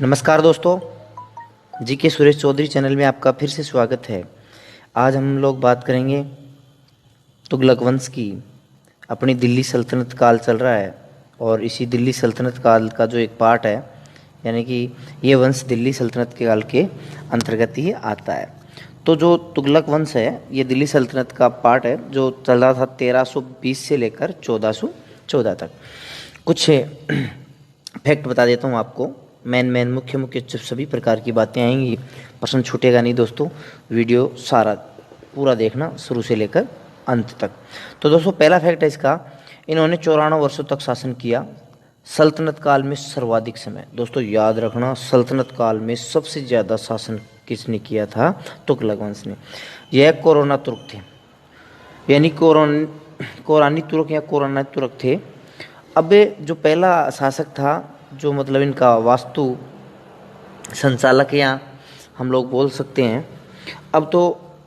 नमस्कार दोस्तों, जी के सुरेश चौधरी चैनल में आपका फिर से स्वागत है। आज हम लोग बात करेंगे तुगलक वंश की। अपनी दिल्ली सल्तनत काल चल रहा है और इसी दिल्ली सल्तनत काल का जो एक पार्ट है, यानी कि ये वंश दिल्ली सल्तनत के काल के अंतर्गत ही आता है। तो जो तुगलक वंश है ये दिल्ली सल्तनत का पार्ट है जो चल रहा था 1320 से लेकर 1414 तक। कुछ फैक्ट बता देता हूँ आपको। मेन मुख्य सभी प्रकार की बातें आएंगी, प्रश्न छूटेगा नहीं दोस्तों। वीडियो सारा पूरा देखना शुरू से लेकर अंत तक। तो दोस्तों पहला फैक्ट है इसका, इन्होंने 94 वर्षों तक शासन किया। सल्तनत काल में सर्वाधिक समय, दोस्तों याद रखना, सल्तनत काल में सबसे ज़्यादा शासन किसने किया था? तुगलक वंश ने। यह कोरोना तुर्क थे, यानी कोरानी तुर्क या कोराना तुर्क थे। अब जो पहला शासक था, जो मतलब इनका वास्तु संचालक या हम लोग बोल सकते हैं। अब तो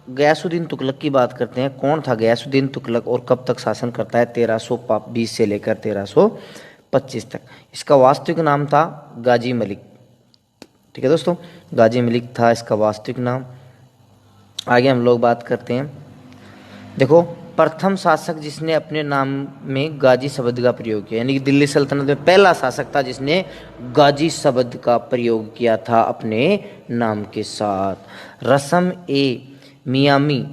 गयासुद्दीन तुगलक की बात करते हैं। कौन था गयासुद्दीन तुगलक और कब तक शासन करता है? 1320 से लेकर 1325 तक। इसका वास्तविक नाम था गाजी मलिक। ठीक है दोस्तों, गाजी मलिक था इसका वास्तविक नाम। आगे हम लोग बात करते हैं। देखो, प्रथम शासक जिसने अपने नाम में गाजी शब्द का प्रयोग किया, यानी कि दिल्ली सल्तनत में पहला शासक था जिसने गाजी शब्द का प्रयोग किया था अपने नाम के साथ। रसम ए मियामी,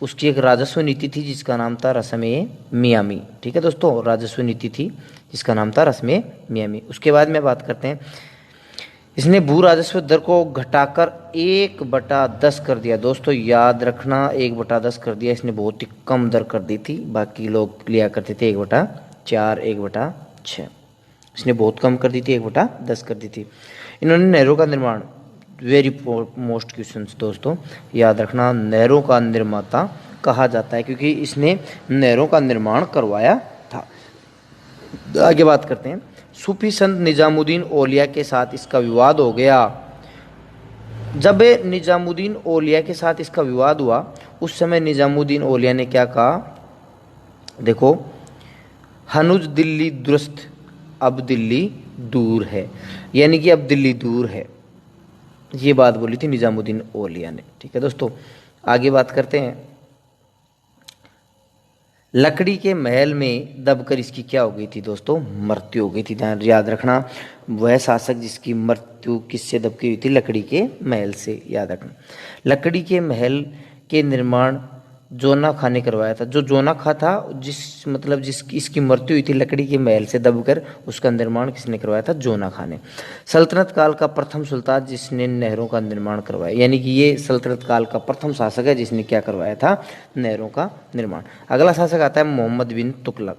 उसकी एक राजस्व नीति थी जिसका नाम था रसम ए मियामी। ठीक है दोस्तों, राजस्व नीति थी जिसका नाम था रसम ए मियामी। उसके बाद में बात करते हैं, इसने भू राजस्व दर को घटाकर 1/10 कर दिया। दोस्तों याद रखना, 1/10 कर दिया। इसने बहुत ही कम दर कर दी थी, बाकी लोग लिया करते थे 1/4, 1/6। इसने बहुत कम कर दी थी, 1/10 कर दी थी। इन्होंने नहरों का निर्माण, वेरी मोस्ट क्वेश्चन दोस्तों याद रखना, नहरों का निर्माता कहा जाता है क्योंकि इसने नहरों का निर्माण करवाया था। आगे बात करते हैं, सूफी संत निजामुद्दीन औलिया के साथ इसका विवाद हो गया। जब निजामुद्दीन औलिया के साथ इसका विवाद हुआ, उस समय निजामुद्दीन औलिया ने क्या कहा? देखो, हनुज दिल्ली दुरुस्त, अब दिल्ली दूर है, यानी कि अब दिल्ली दूर है, ये बात बोली थी निजामुद्दीन औलिया ने। ठीक है दोस्तों, आगे बात करते हैं। लकड़ी के महल में दबकर इसकी क्या हो गई थी दोस्तों? मृत्यु हो गई थी। ध्यान याद रखना, वह शासक जिसकी मृत्यु किससे दबकी हुई थी? लकड़ी के महल से। याद रखना, लकड़ी के महल के निर्माण जोना खा ने करवाया था। जो जोना खा था, जिसकी इसकी मृत्यु हुई थी लकड़ी के महल से दबकर, उसका निर्माण किसने करवाया था? जोना खा ने। सल्तनत काल का प्रथम सुल्तान जिसने नहरों का निर्माण करवाया, यानी कि ये सल्तनत काल का प्रथम शासक है जिसने क्या करवाया था? नहरों का निर्माण। अगला शासक आता है मोहम्मद बिन तुगलक।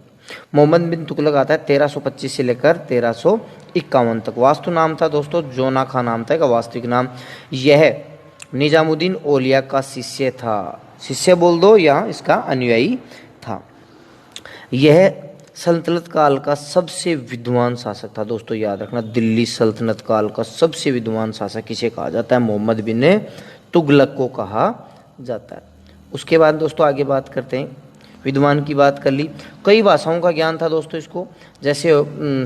मोहम्मद बिन तुगलक आता है 1325 से लेकर 1351 तक। वास्तु नाम था दोस्तों जोना खा नाम था, वास्तविक नाम। यह निजामुद्दीन औलिया का शिष्य था, शिष्य बोल दो या इसका अनुयायी था। यह सल्तनत काल का सबसे विद्वान शासक था। दोस्तों याद रखना, दिल्ली सल्तनत काल का सबसे विद्वान शासक किसे कहा जाता है? मोहम्मद बिन तुगलक को कहा जाता है। उसके बाद दोस्तों आगे बात करते हैं, विद्वान की बात कर ली। कई भाषाओं का ज्ञान था दोस्तों इसको, जैसे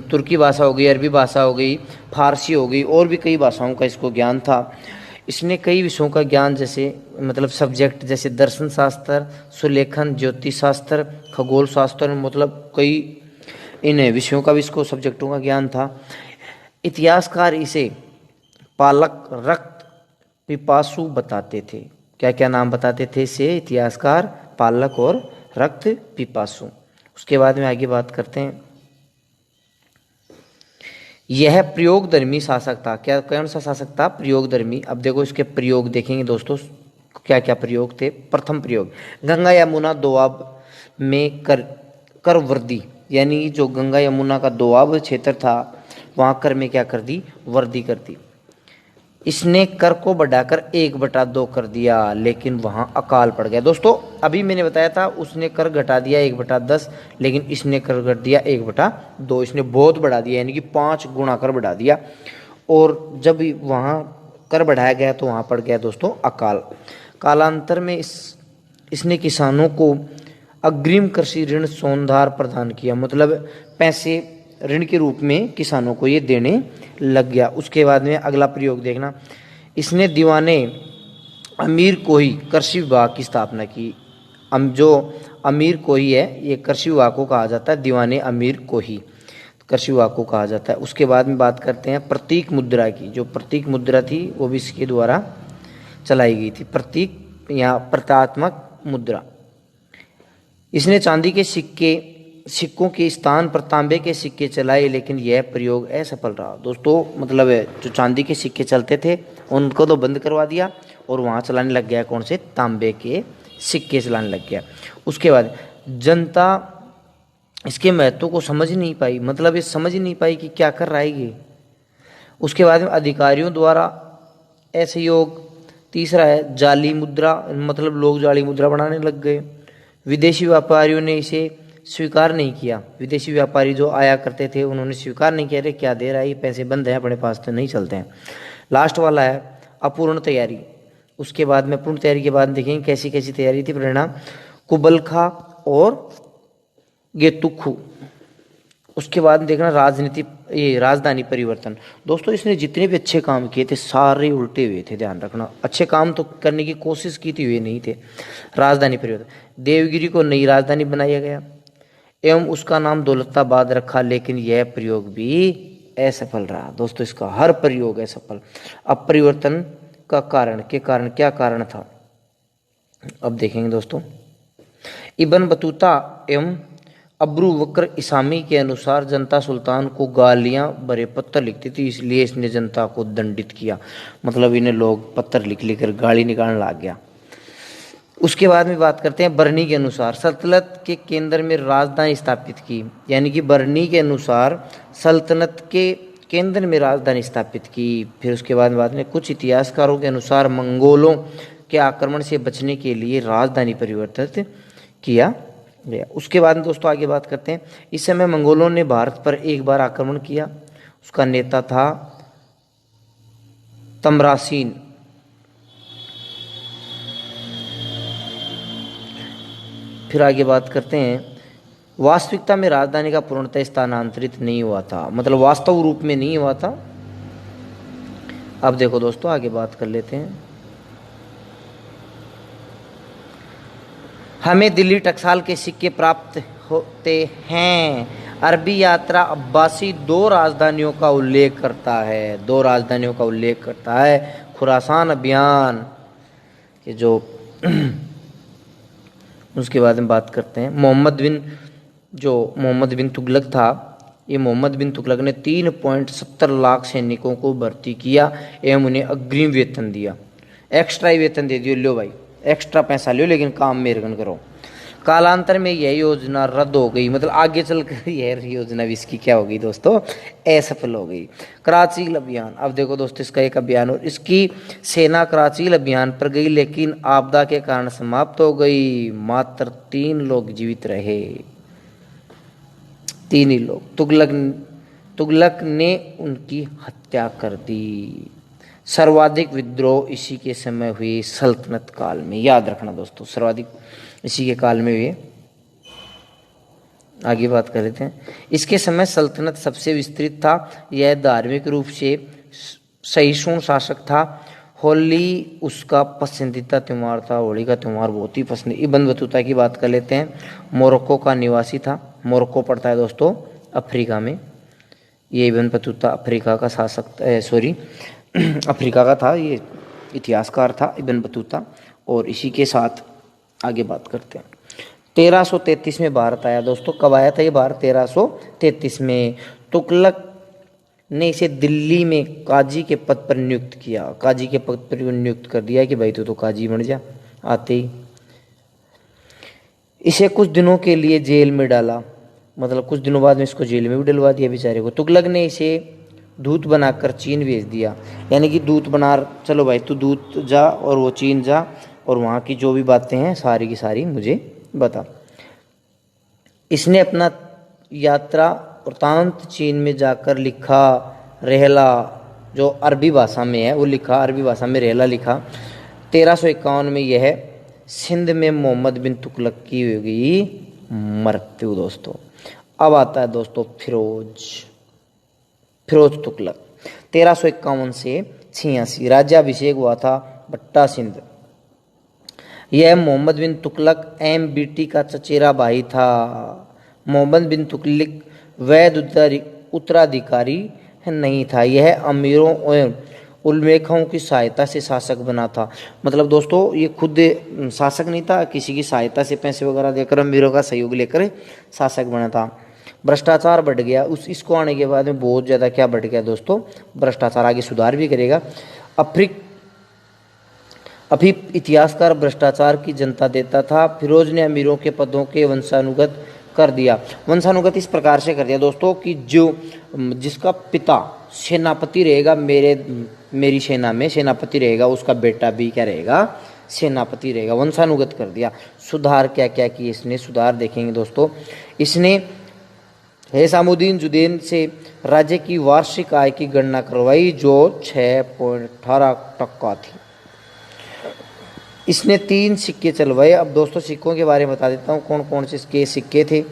तुर्की भाषा हो गई, अरबी भाषा हो गई, फारसी हो गई, और भी कई भाषाओं का इसको ज्ञान था। इसने कई विषयों का ज्ञान, जैसे मतलब सब्जेक्ट, जैसे दर्शन शास्त्र, सुलेखन, ज्योतिष शास्त्र, खगोल शास्त्र, मतलब कई इन विषयों का भी इसको सब्जेक्टों का ज्ञान था। इतिहासकार इसे पालक, रक्त पिपासु बताते थे। क्या क्या नाम बताते थे इसे इतिहासकार? पालक और रक्त पिपासु। उसके बाद में आगे बात करते हैं, यह प्रयोगधर्मी शासक था। क्या, कौन सा शासक था? प्रयोगधर्मी। अब देखो इसके प्रयोग देखेंगे दोस्तों, क्या क्या प्रयोग थे। प्रथम प्रयोग, गंगा यमुना दोआब में कर वृद्धि, यानी जो गंगा यमुना का दोआब क्षेत्र था वहाँ कर में क्या कर दी? वृद्धि कर दी। इसने कर को बढ़ाकर 1/2 कर दिया, लेकिन वहाँ अकाल पड़ गया। दोस्तों अभी मैंने बताया था उसने कर घटा दिया 1/10, लेकिन इसने कर घट दिया 1/2। इसने बहुत बढ़ा दिया, यानी कि 5 गुना कर बढ़ा दिया। और जब वहाँ कर बढ़ाया गया तो वहाँ पड़ गया दोस्तों अकाल। कालांतर में इसने किसानों को अग्रिम कृषि ऋण सोनधार प्रदान किया, मतलब पैसे ऋण के रूप में किसानों को ये देने लग गया। उसके बाद में अगला प्रयोग देखना, इसने दीवाने अमीर कोही कृषि विभाग की स्थापना की। जो अमीर कोही है ये कृषि विभाग को कहा जाता है, दीवाने अमीर कोही कृषि विभाग को कहा जाता है। उसके बाद में बात करते हैं प्रतीक मुद्रा की। जो प्रतीक मुद्रा थी वो भी इसके द्वारा चलाई गई थी, प्रतीक या प्रतीकात्मक मुद्रा। इसने चांदी के सिक्कों के स्थान पर तांबे के सिक्के चलाए, लेकिन यह प्रयोग असफल रहा। दोस्तों मतलब जो चांदी के सिक्के चलते थे उनको तो बंद करवा दिया और वहाँ चलाने लग गया कौन से, तांबे के सिक्के चलाने लग गया। उसके बाद जनता इसके महत्व को समझ नहीं पाई, मतलब ये समझ नहीं पाई कि क्या कर रहा है ये। उसके बाद में अधिकारियों द्वारा असहयोग। तीसरा है जाली मुद्रा, मतलब लोग जाली मुद्रा बनाने लग गए। विदेशी व्यापारियों ने इसे स्वीकार नहीं किया। विदेशी व्यापारी जो आया करते थे उन्होंने स्वीकार नहीं किया, अरे क्या दे रहा है ये, पैसे बंद हैं अपने पास तो नहीं चलते हैं। लास्ट वाला है अपूर्ण तैयारी। उसके बाद में पूर्ण तैयारी के बाद देखेंगे कैसी कैसी तैयारी थी। परिणाम कुबलखा और गेतुखु। उसके बाद देखना राजधानी परिवर्तन। दोस्तों इसने जितने भी अच्छे काम किए थे सारे उल्टे हुए थे, ध्यान रखना। अच्छे काम तो करने की कोशिश की थी, हुए नहीं थे। राजधानी परिवर्तन, देवगिरी को नई राजधानी बनाया गया एवं उसका नाम दौलताबाद रखा, लेकिन यह प्रयोग भी असफल रहा। दोस्तों इसका हर प्रयोग असफल। अब परिवर्तन का कारण क्या कारण था, अब देखेंगे दोस्तों। इब्न बतूता एवं अब्रू बकर इसामी के अनुसार जनता सुल्तान को गालियां भरे पत्थर लिखती थी, इसलिए इसने जनता को दंडित किया। मतलब इन्हें लोग पत्थर लिख लिख कर गाली निकालने लग गया। उसके बाद में बात करते हैं बरनी के अनुसार सल्तनत के केंद्र में राजधानी स्थापित की। यानी कि बरनी के अनुसार सल्तनत के केंद्र में राजधानी स्थापित की। फिर उसके बाद में कुछ इतिहासकारों के अनुसार मंगोलों के आक्रमण से बचने के लिए राजधानी परिवर्तित किया गया। उसके बाद दोस्तों आगे बात करते हैं। इस समय मंगोलों ने भारत पर एक बार आक्रमण किया, उसका नेता था तमरासीन। फिर आगे बात करते हैं, वास्तविकता में राजधानी का पूर्णतः स्थानांतरित नहीं हुआ था, मतलब वास्तव रूप में नहीं हुआ था। अब देखो दोस्तों आगे बात कर लेते हैं। हमें दिल्ली टकसाल के सिक्के प्राप्त होते हैं। अरबी यात्रा अब्बासी दो राजधानियों का उल्लेख करता है। खुरासान अभियान के जो उसके बाद में बात करते हैं मोहम्मद बिन तुगलक था। ये मोहम्मद बिन तुगलक ने 3.70 लाख सैनिकों को भर्ती किया एवं उन्हें अग्रिम वेतन दिया। एक्स्ट्रा ही वेतन दे दियो, लो भाई एक्स्ट्रा पैसा लो लेकिन काम मेरे कन करो। कालांतर में यह योजना रद्द हो गई, मतलब आगे चलकर यह योजना भी इसकी क्या हो गई दोस्तों, असफल हो गई। कराचील अभियान, अब देखो दोस्तों इसका एक अभियान और इसकी सेना कराचील अभियान पर गई, लेकिन आपदा के कारण समाप्त हो गई। मात्र 3 लोग जीवित रहे, 3 ही लोग। तुगलक ने उनकी हत्या कर दी। सर्वाधिक विद्रोह इसी के समय हुए सल्तनत काल में, याद रखना दोस्तों, सर्वाधिक इसी के काल में हुए। आगे बात कर लेते हैं। इसके समय सल्तनत सबसे विस्तृत था। यह धार्मिक रूप से सहिष्णु शासक था। होली उसका पसंदीदा त्यौहार था, होली का त्यौहार बहुत ही पसंद। इब्न बतूता की बात कर लेते हैं। मोरक्को का निवासी था। मोरक्को पड़ता है दोस्तों अफ्रीका में। ये इब्न बतूता अफ्रीका का अफ्रीका का था, ये इतिहासकार था इब्न बतूता। और इसी के साथ आगे बात करते हैं। 1333 में भारत आया दोस्तों। कब आया था ये भारत? 1333 में। तुगलक ने इसे दिल्ली में काजी के पद पर नियुक्त किया। काजी के पद पर नियुक्त कर दिया कि भाई तू तो काजी बन जा। आते ही इसे कुछ दिनों के लिए जेल में डाला, मतलब कुछ दिनों बाद में इसको जेल में भी डलवा दिया बेचारे को। तुगलक ने इसे दूत बनाकर चीन भेज दिया। यानी कि दूत बना, चलो भाई तू दूत जा और वो चीन जा और वहाँ की जो भी बातें हैं सारी की सारी मुझे बता। इसने अपना यात्रा वृतांत चीन में जाकर लिखा। रहला जो अरबी भाषा में है वो लिखा, अरबी भाषा में रहला लिखा। 1351 में यह सिंध में मोहम्मद बिन तुगलक की हो गई मृत्यु दोस्तों। अब आता है दोस्तों फिरोज तुगलक। 1351 से 86 राज्याभिषेक हुआ था भट्टा सिंध। यह मोहम्मद बिन तुगलक MBT का चचेरा भाई था। मोहम्मद बिन तुगलक वैध उत्तराधिकारी नहीं था। यह अमीरों और उल्लेखों की सहायता से शासक बना था। मतलब दोस्तों ये खुद शासक नहीं था, किसी की सहायता से पैसे वगैरह देकर अमीरों का सहयोग लेकर शासक बना था। भ्रष्टाचार बढ़ गया इसको आने के बाद में बहुत ज़्यादा क्या बढ़ गया दोस्तों, भ्रष्टाचार। आगे सुधार भी करेगा। अभी इतिहासकार भ्रष्टाचार की जनता देता था। फिरोज ने अमीरों के पदों के वंशानुगत कर दिया। वंशानुगत इस प्रकार से कर दिया दोस्तों कि जिसका पिता सेनापति रहेगा, मेरी सेना में सेनापति रहेगा, उसका बेटा भी क्या रहेगा, सेनापति रहेगा। वंशानुगत कर दिया। सुधार क्या क्या किए इसने, सुधार देखेंगे दोस्तों। इसने हेसामुद्दीन जुदैन से राज्य की वार्षिक आय की गणना करवाई जो 6.18% थी। इसने 3 सिक्के चलवाए। अब दोस्तों सिक्कों के बारे में बता देता हूँ कौन कौन से इसके सिक्के थे।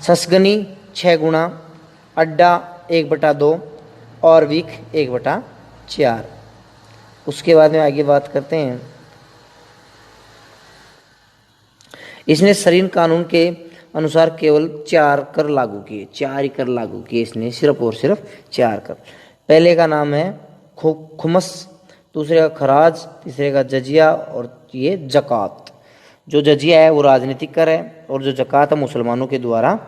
ससगनी 6 गुना, अड्डा 1/2 और विक 1/4। उसके बाद में आगे बात करते हैं। इसने सरीन कानून के अनुसार केवल 4 कर लागू किए, 4 ही कर लागू किए इसने, सिर्फ और सिर्फ 4 कर। पहले का नाम है खुमस, दूसरे का खराज, तीसरे का जजिया और ये जक़ात। जो जजिया है वो राजनीतिक कर है और जो जक़ात है मुसलमानों के द्वारा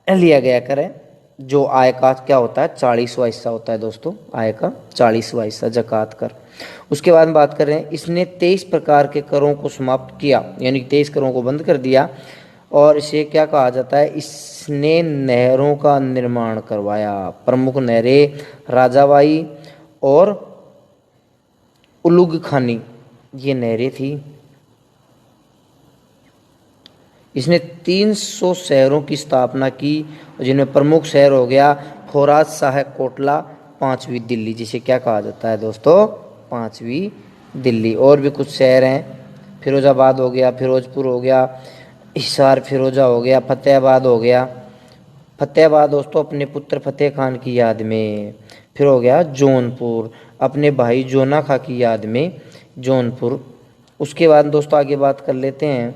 लिया गया कर है। जो आय का क्या होता है 40वां हिस्सा होता है दोस्तों, आय का 40वां हिस्सा जक़ात कर। उसके बाद में बात कर रहे हैं इसने 23 प्रकार के करों को समाप्त किया, यानी 23 करों को बंद कर दिया। और इसे क्या कहा जाता है, इसने नहरों का निर्माण करवाया। प्रमुख नहरें राजाबाई और उलुग खानी ये नहरें थी। इसने 300 शहरों की स्थापना की जिनमें प्रमुख शहर हो गया फोराज शाह कोटला, 5वीं दिल्ली, जिसे क्या कहा जाता है दोस्तों 5वीं दिल्ली। और भी कुछ शहर हैं, फिरोजाबाद हो गया, फिरोजपुर हो गया, हिसार फिरोजा हो गया, फतेहाबाद हो गया। फतेहाबाद दोस्तों अपने पुत्र फतेह खान की याद में। फिर हो गया जौनपुर अपने भाई जोना खां की याद में, जौनपुर। उसके बाद दोस्तों आगे बात कर लेते हैं।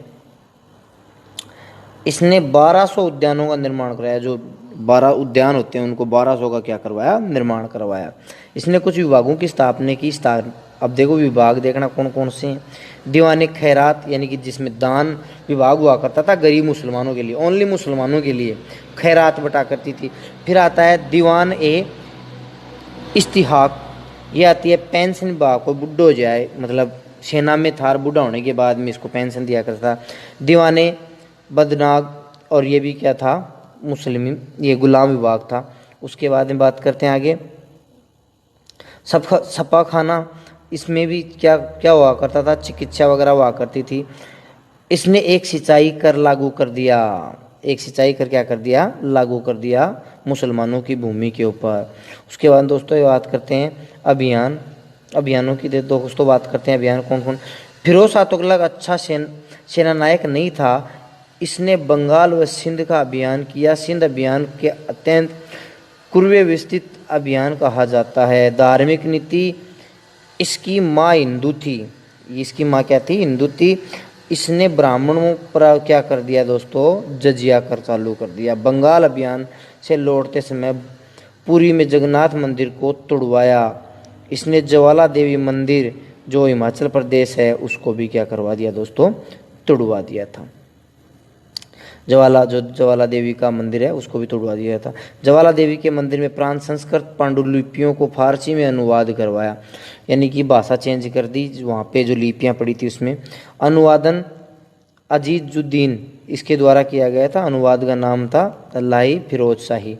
इसने 1200 उद्यानों का निर्माण कराया। जो 12 उद्यान होते हैं उनको 1200 का क्या करवाया, निर्माण करवाया। इसने कुछ विभागों की स्थापना की। अब देखो विभाग देखना कौन कौन से हैं। दीवाने खैरात यानी कि जिसमें दान विभाग हुआ करता था गरीब मुसलमानों के लिए, ओनली मुसलमानों के लिए खैरात बटा करती थी। फिर आता है दीवान इस्तिहाक, ये आती है पेंशन विभाग। को बुढ़ो हो जाए, मतलब सेना में थार बूढ़ा होने के बाद में इसको पेंशन दिया करता। दीवाने बदनाग, और ये भी क्या था मुस्लिम, ये गुलाम विभाग था। उसके बाद में बात करते हैं आगे छपा खाना। इसमें भी क्या क्या हुआ करता था, चिकित्सा वगैरह हुआ करती थी। इसने एक सिंचाई कर लागू कर दिया। एक सिंचाई कर क्या कर दिया, लागू कर दिया मुसलमानों की भूमि के ऊपर। उसके बाद दोस्तों ये बात करते हैं अभियानों की। दोस्तों बात करते हैं अभियान कौन कौन। फिरोज शाह तुगलक अच्छा सेना नायक नहीं था। इसने बंगाल व सिंध का अभियान किया। सिंध अभियान के अत्यंत पूर्व विस्तृत अभियान कहा जाता है। धार्मिक नीति, इसकी माँ हिंदू थी। इसकी माँ क्या थी, हिंदू थी। इसने ब्राह्मणों पर क्या कर दिया दोस्तों, जजिया कर चालू कर दिया। बंगाल अभियान से लौटते समय पुरी में जगन्नाथ मंदिर को तुड़वाया। इसने ज्वाला देवी मंदिर जो हिमाचल प्रदेश है उसको भी क्या करवा दिया दोस्तों, तुड़वा दिया था। ज्वाला देवी का मंदिर है उसको भी तोड़वा दिया था। ज्वाला देवी के मंदिर में प्रांत संस्कृत पांडुलिपियों को फारसी में अनुवाद करवाया, यानी कि भाषा चेंज कर दी। वहाँ पे जो लिपियाँ पड़ी थी उसमें अनुवादन अजीजुद्दीन इसके द्वारा किया गया था। अनुवाद का नाम था अल्लाही फिरोज शाही।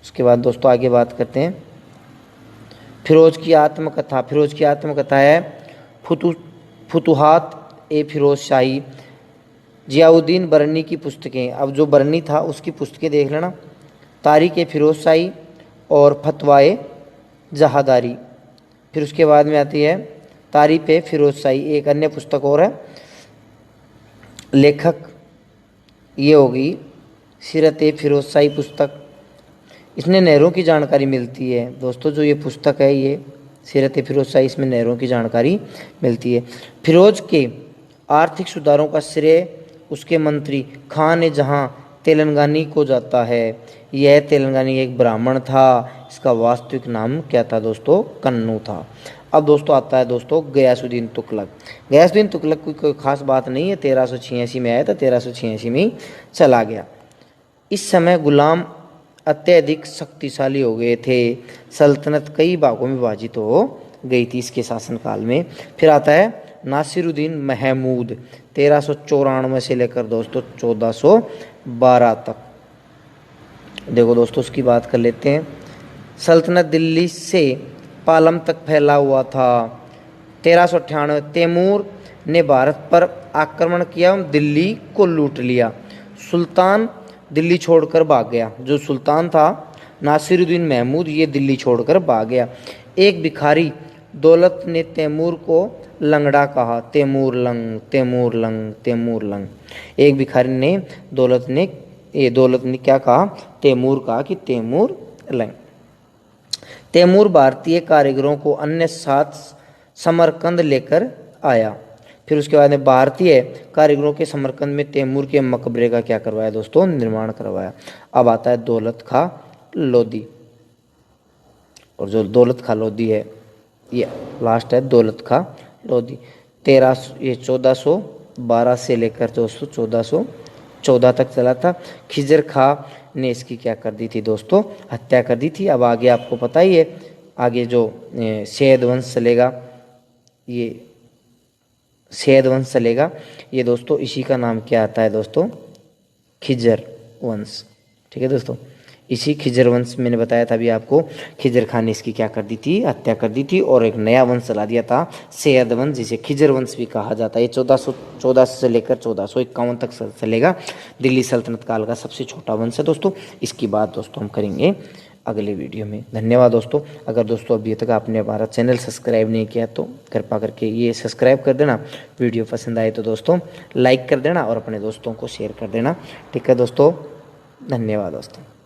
उसके बाद दोस्तों आगे बात करते हैं फिरोज की आत्मकथा। फिरोज की आत्मकथा है फुतुहात फिरोज शाही। जियाउद्दीन बरनी की पुस्तकें। अब जो बरनी था उसकी पुस्तकें देख लेना, तारीख़ फिरोज शाही और फतवाए जहादारी। फिर उसके बाद में आती है तारीफ़ फिरोज शाही। एक अन्य पुस्तक और है, लेखक ये होगी सीरत-ए-फिरोज़शाही पुस्तक, इसमें नहरों की जानकारी मिलती है दोस्तों। जो ये पुस्तक है ये सीरत-ए-फिरोज़शाही, इसमें नहरों की जानकारी मिलती है। फिरोज के आर्थिक सुधारों का श्रेय उसके मंत्री खान जहां तेलंगानी को जाता है। यह तेलंगानी एक ब्राह्मण था। इसका वास्तविक नाम क्या था दोस्तों? कन्नू था। अब दोस्तों आता है दोस्तों गयासुद्दीन तुगलक। गयासुद्दीन तुगलक की कोई खास बात नहीं है, 1386 में आया था, 1386 में ही चला गया। इस समय गुलाम अत्यधिक शक्तिशाली हो गए थे। सल्तनत कई भागों में विभाजित हो गई थी इसके शासनकाल में। फिर आता है नासिरुद्दीन महमूद, 1394 से लेकर दोस्तों 1412 तक। देखो दोस्तों उसकी बात कर लेते हैं। सल्तनत दिल्ली से पालम तक फैला हुआ था। 1398 तैमूर ने भारत पर आक्रमण किया, दिल्ली को लूट लिया। सुल्तान दिल्ली छोड़कर भाग गया। जो सुल्तान था नासिरुद्दीन महमूद, ये दिल्ली छोड़कर भाग गया। एक भिखारी दौलत ने तैमूर को लंगड़ा कहा। तैमूर लंग, तैमूर लंग, तैमूर लंग। एक भिखारी ने दौलत ने क्या कहा? तैमूर कहा कि तैमूर लंग। तैमूर भारतीय कारीगरों को अन्य साथ समरकंद लेकर आया। फिर उसके बाद में भारतीय कारीगरों के समरकंद में तैमूर के मकबरे का क्या करवाया दोस्तों? निर्माण करवाया। अब आता है दौलत खां लोधी, और जो दौलत खां लोधी है ये लास्ट है दौलत खां लोधी। 1412 से लेकर दोस्तों 1414 तक चला था। खिजर खां ने इसकी क्या कर दी थी दोस्तों? हत्या कर दी थी। अब आगे आपको पता ही है, आगे जो सैयद वंश चलेगा, ये सैयद वंश चलेगा, ये दोस्तों इसी का नाम क्या आता है दोस्तों? खिजर वंश। ठीक है दोस्तों, इसी खिजर वंश मैंने बताया था अभी आपको। खिजर खान ने इसकी क्या कर दी थी? हत्या कर दी थी, और एक नया वंश चला दिया था सैयद वंश, जिसे खिजर वंश भी कहा जाता है। ये 1414 से लेकर 1451 तक चलेगा। दिल्ली सल्तनत काल का सबसे छोटा वंश है दोस्तों। इसकी बात दोस्तों हम करेंगे अगले वीडियो में। धन्यवाद दोस्तों। अगर दोस्तों अभी तक आपने हमारा चैनल सब्सक्राइब नहीं किया तो कृपा करके ये सब्सक्राइब कर देना। वीडियो पसंद आए तो दोस्तों लाइक कर देना और अपने दोस्तों को शेयर कर देना। ठीक है दोस्तों, धन्यवाद दोस्तों।